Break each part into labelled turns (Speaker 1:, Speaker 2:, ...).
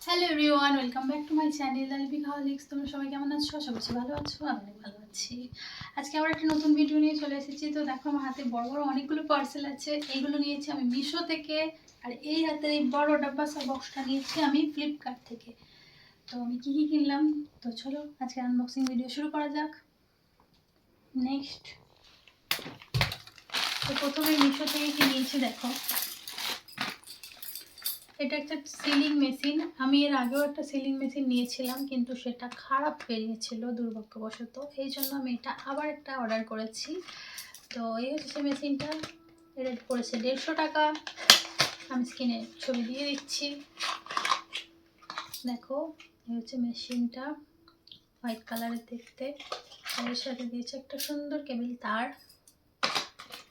Speaker 1: Hello everyone, welcome back to my channel আলবিকাহলিক্স। তোমরা সবাই কেমন আছো? আশা করছি ভালো আছো। আমি অনেক ভালো আছি। আজকে আবার একটা নতুন ভিডিও নিয়ে চলে এসেছি। তো দেখো, আমার হাতে বড় বড় অনেকগুলো পার্সেল আছে। এইগুলো নিয়েছি আমি মিশো থেকে, আর এই হাতের এই বড় ডাব্বা বক্সটা নিয়েছি আমি ফ্লিপকার্ট থেকে। তো আমি কী কী কিনলাম, তো চলো আজকে আনবক্সিং ভিডিও শুরু করা যাক। নেক্সট, তো প্রথমে মিশো থেকে কি নিয়েছি দেখো। এটা একটা সিলিং মেশিন। আমি এর আগেও একটা সিলিং মেশিন নিয়েছিলাম, কিন্তু সেটা খারাপ বেরিয়েছিল দুর্ভাগ্যবশত। এই জন্য আমি এটা আবার একটা অর্ডার করেছি। তো এই হচ্ছে মেশিনটা। এর পড়েছে 150 টাকা। আমি স্ক্রিনে ছবি দিয়ে দিচ্ছি, দেখো। এই হচ্ছে মেশিনটা, হোয়াইট কালারের দেখতে। এর সাথে দিয়েছে একটা সুন্দর কেবল তার,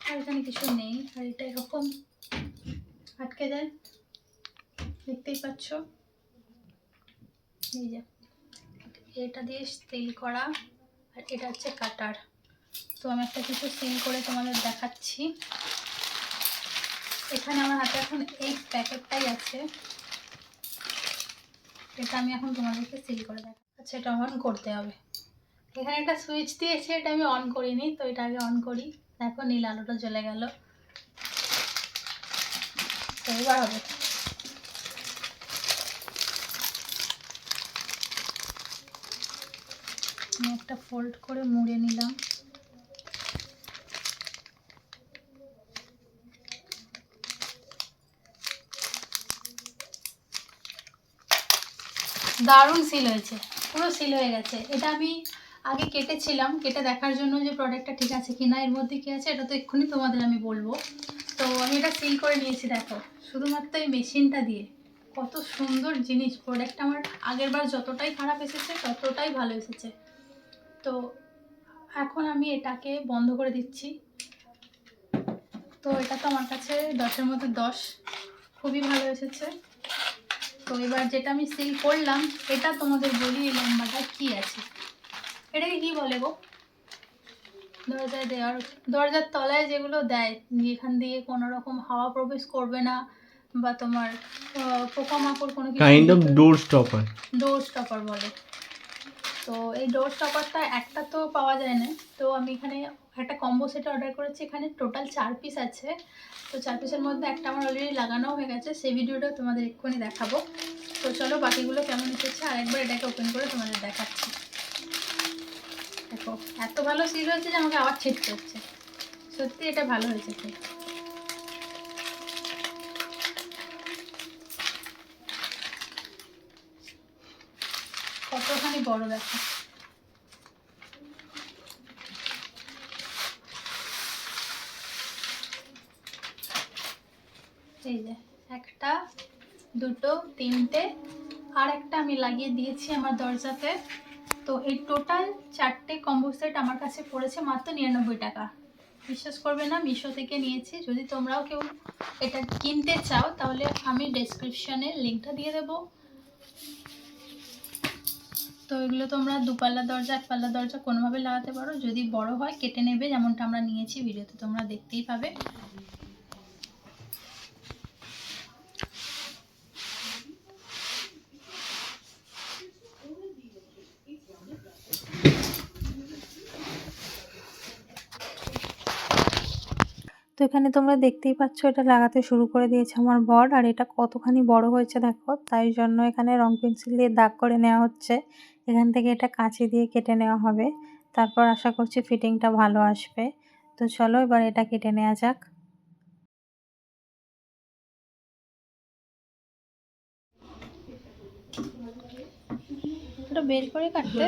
Speaker 1: আর এখানে কিছু নেই। আর এটা এরকম আটকে দেয়, দেখতেই পাচ্ছ। এই যে এটা দিয়ে সিল করা, আর এটা হচ্ছে কাটার। তো আমি একটা কিছু সিল করে তোমাদের দেখাচ্ছি। এখানে আমার হাতে এখন এই প্যাকেটটাই আছে, এটা আমি এখন তোমাদেরকে সিল করে দেখাচ্ছি। আচ্ছা, এটা অন করতে হবে। এখানে একটা সুইচ দিয়েছে, এটা আমি অন করিনি, তো এটা আগে অন করি। দেখো, নীল আলোটা জ্বলে গেল। তো এবার হবে। আমি একটা ফোল্ড করে মুড়ে নিলাম। দারুণ সিল হয়েছে, পুরো সিল হয়ে গেছে। এটা আমি আগে কেটেছিলাম, কেটে দেখার জন্য যে প্রোডাক্টটা ঠিক আছে কিনা, এর মধ্যে কী আছে এটা তো এক্ষুনি তোমাদের আমি বলবো। তো আমি এটা সিল করে নিয়েছি, দেখো। শুধুমাত্র এই মেশিনটা দিয়ে কত সুন্দর জিনিস। প্রোডাক্টটা আমার আগের বার যতটাই খারাপ এসেছে ততটাই ভালো এসেছে। তো এখন আমি এটাকে বন্ধ করে দিচ্ছি। তো এটা তো আমার কাছে 10-এর মধ্যে 10, খুবই ভালো এসেছে। তো এবার যেটা আমি সিল করলাম, এটা তোমাদের বলি এই লম্বাটা কী আছে। এটাকে কি বলে গো? দরজায় দেওয়ার, দরজার তলায় যেগুলো দেয়, যেখান দিয়ে কোনো রকম হাওয়া প্রবেশ করবে না, বা তোমার পোকামাকড় কোনো কিছু,
Speaker 2: kind of door stopper.
Speaker 1: Door stopper বলে। তো এই ডোর স্টপারটা একটা তো পাওয়া যায় না, তো আমি এখানে একটা কম্বো সেট অর্ডার করেছি। এখানে টোটাল 4 পিস আছে। তো 4 পিসের মধ্যে একটা আমার অলরেডি লাগানো হয়ে গেছে, সেই ভিডিওটা তোমাদের এক্ষুনি দেখাবো। তো চলো বাকিগুলো কেমন এসেছে আরেকবার এটাকে ওপেন করে তোমাদের দেখাচ্ছি। দেখো, এত ভালো সিল হয়েছে যে আমাকে আবার ছিটতে হচ্ছে। সত্যি এটা ভালো হয়েছে। কতখানি বড় দেখো। এই যে একটা, দুটো, তিনটে, আর একটা আমি লাগিয়ে দিয়েছি আমার দরজাতে। তো এই টোটাল 4টে কম্বো সেট আমার কাছে পড়েছে মাত্র 99 টাকা। বিশ্বাস করবে না, মিশো থেকে নিয়েছি। যদি তোমরাও কেউ এটা কিনতে চাও তাহলে আমি ডেসক্রিপশনে লিঙ্কটা দিয়ে দেবো। তো এগুলো তোমরা দুপাল্লা দরজা, এক পাল্লা দরজা কোনোভাবে লাগাতে পারো। যদি বড় হয় কেটে নেবে, যেমনটা আমরা নিয়েছি, ভিডিওতে তোমরা দেখতেই পাবে। তো এখানে তোমরা দেখতেই পাচ্ছ, এটা লাগাতে শুরু করে দিয়েছে আমার বর। আর এটা কতখানি বড় হয়েছে দেখো, তাই জন্য এখানে রং পেন্সিল দিয়ে দাগ করে নেওয়া হচ্ছে। এখান থেকে এটা কাঁচি দিয়ে কেটে নেওয়া হবে, তারপর আশা করছি ফিটিংটা ভালো আসবে। তো চলো এবার এটা কেটে নেওয়া যাক। এটা বের করে কাটতে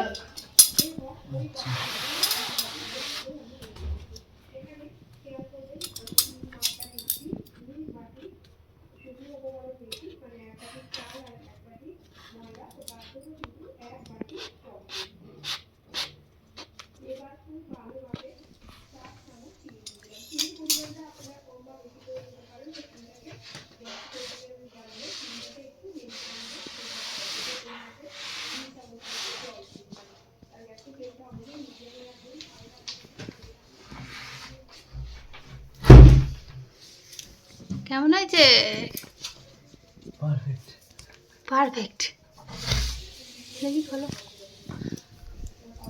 Speaker 1: কেমন হয়েছে?
Speaker 2: পারফেক্ট।
Speaker 1: পারফেক্ট। দেখি খোলো।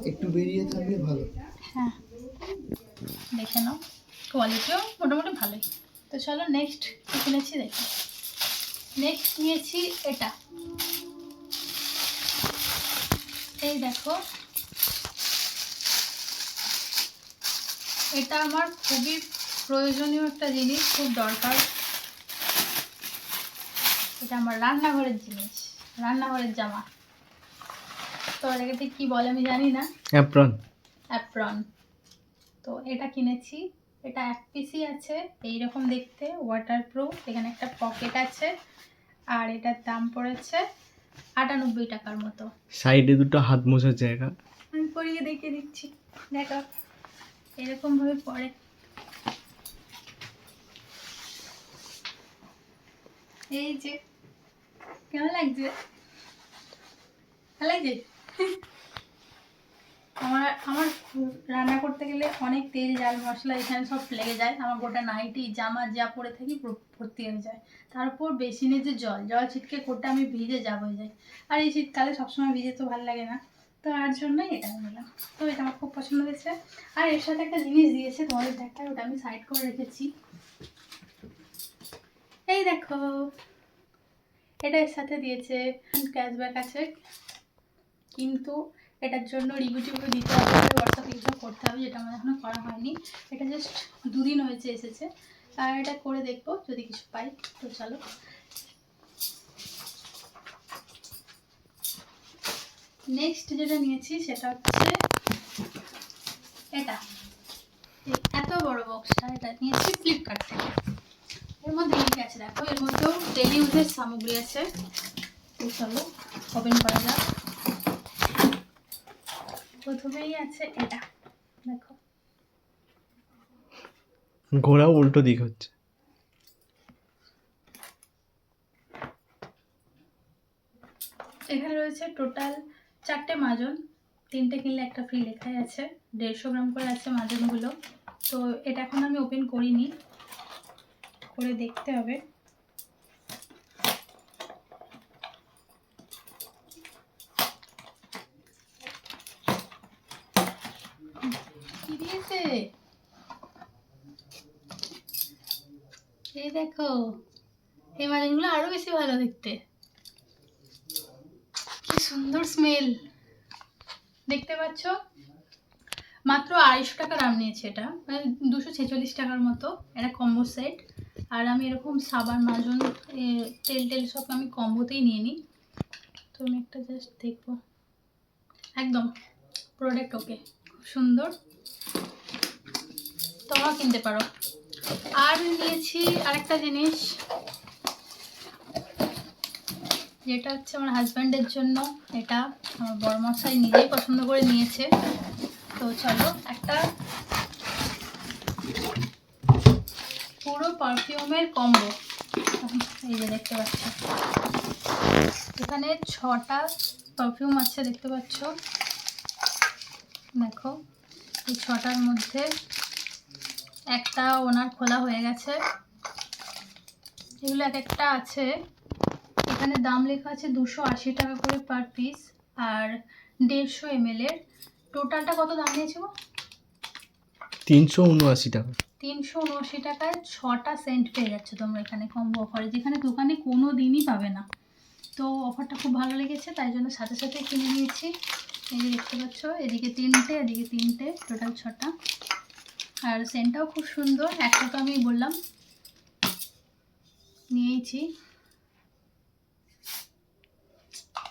Speaker 2: একটু বেরিয়ে থাকলে ভালো।
Speaker 1: হ্যাঁ, দেখে নাও, কোয়ালিটিও মোটামুটি ভালোই। তো চলো নেক্সট কী কিনেছি দেখি। নেক্সট নিয়েছি এটা, এই দেখো, এটা আমার খুবই প্রয়োজনীয় একটা জিনিস, খুব দরকার। এটা আমার রান্নাঘরের জিনিস, রান্নাঘরের জামা। তো এটাকে কি বলে আমি জানি না।
Speaker 2: অ্যাপ্রন।
Speaker 1: অ্যাপ্রন। তো এটা কিনেছি, এটা এক পিসই আছে, এইরকম দেখতে, ওয়াটারপ্রুফ, এখানে একটা পকেট আছে, আর এটার দাম পড়েছে 98 টাকার মতো।
Speaker 2: সাইডে দুটো হাত মোছার জায়গা।
Speaker 1: আমি পরিয়ে দেখিয়ে দিচ্ছি, দেখো এরকমভাবে পরে। এই যে, কেমন লাগছে? ভালো লাগছে? আমার রান্না করতে গেলে অনেক তেল ঝাল মশলা এখানে সব লেগে যায়, আমার গোটা নাইটি জামা যা পরে থাকি ভর্তি হয়ে যায়। তারপর বেসিনে যে জল ছিটকে গোটা আমি ভিজে যাব হয়ে যায়। আর এই শীতকালে সবসময় ভিজে তো ভালো লাগে না, তো তার জন্যই এটা নিলাম। তো এটা আমার খুব পছন্দ হয়েছে। আর এর সাথে একটা জিনিস দিয়েছে, তোমাদের দেখায়, ওটা আমি সাইড করে রেখেছি। এই দেখো, এটা এর সাথে দিয়েছে, ক্যাশব্যাক আছে, কিন্তু এটার জন্য রিভিউ টিভিউ দিতে হবে, হোয়াটসঅ্যাপ ইউজ করতে হবে, যেটা আমার এখনো করা হয়নি। এটা জাস্ট 2 দিন হয়েছে এসেছে, আর এটা করে দেখবো যদি কিছু পাই। তো চলো নেক্সট যেটা নিয়েছি সেটা হচ্ছে এটা, এত বড় বক্সটা, এটা নিয়েছি ফ্লিপকার্ট থেকে। এর মধ্যে লিঙ্ক আছে, দেখো এর মধ্যেও ডেলি ইউজের সামগ্রী আছে। তো চলো ওপেন করা যাক। প্রথমেই আছে এটা, দেখো
Speaker 2: ঘোড়াও উল্টো দিক হচ্ছে।
Speaker 1: এখানে রয়েছে টোটাল 4টে মাজন, 3টে কিনলে একটা ফ্রি লেখাই আছে, 150 গ্রাম করে আছে মাজনগুলো। তো এটা এখন আমি ওপেন করিনি, করে দেখতে হবে। কি দিয়েছে? এই দেখো, এই মাজনগুলো আরো বেশি ভালো দেখতে, কি সুন্দর স্মেল, দেখতে পাচ্ছ? মাত্র 250 টাকা দাম নিয়েছে এটা, মানে 246 টাকার মতো। এটা কম্বো সেট। আর আমি এরকম সাবান মাজন তেল সব আমি কম্বোতেই নিয়ে নিই। তো আমি একটা জাস্ট দেখবো, একদম প্রোডাক্ট ওকে, খুব সুন্দর, তোমরাও কিনতে পারো। আর নিয়েছি আরেকটা জিনিস, যেটা হচ্ছে আমার হাজব্যান্ডের জন্য। এটা আমার বড়মশাই নিজেই পছন্দ করে নিয়েছে। তো চলো, একটা পুরো পারফিউমের কম্বো, এই যে দেখতে পাচ্ছ, এখানে 6টা পারফিউম আছে, দেখতে পাচ্ছ, দেখো এই 6টার মধ্যে একটা ওনার খোলা হয়ে গেছে। এগুলো এক একটা আছে, এখানে দাম লেখা আছে 280 টাকা করে পার পিস, আর 150 ml এর। টোটালটা কত দাম নিয়েছিল?
Speaker 2: 379 টাকা।
Speaker 1: 379 টাকায় 6টা সেন্ট পেয়ে যাচ্ছে তোমরা এখানে কম্বো অফারে, যেখানে দোকানে কোনো দিনই পাবে না। তো অফারটা খুব ভালো লেগেছে, তাই জন্য সাথে সাথে কিনে নিয়েছি। এই যে দেখতে পাচ্ছ, এদিকে 3টে, এদিকে 3টে, টোটাল 6টা। আর সেন্টটাও খুব সুন্দর, একটা তো আমি বললাম নিয়েছি,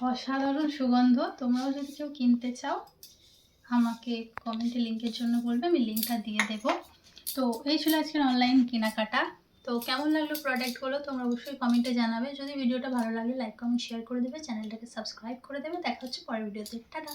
Speaker 1: অসাধারণ সুগন্ধ। তোমরাও যদি কেউ কিনতে চাও আমাকে কমেন্টে লিঙ্কের জন্য বলবে, আমি লিঙ্কটা দিয়ে দেবো। তো এই ছিল আজকের অনলাইন কেনাকাটা। তো কেমন লাগলো প্রোডাক্টগুলো তোমরা অবশ্যই কমেন্টে জানাবে। যদি ভিডিওটা ভালো লাগে লাইক কমেন্ট শেয়ার করে দেবে, চ্যানেলটাকে সাবস্ক্রাইব করে দেবে। দেখা হচ্ছে পরের ভিডিওতে, টাটা।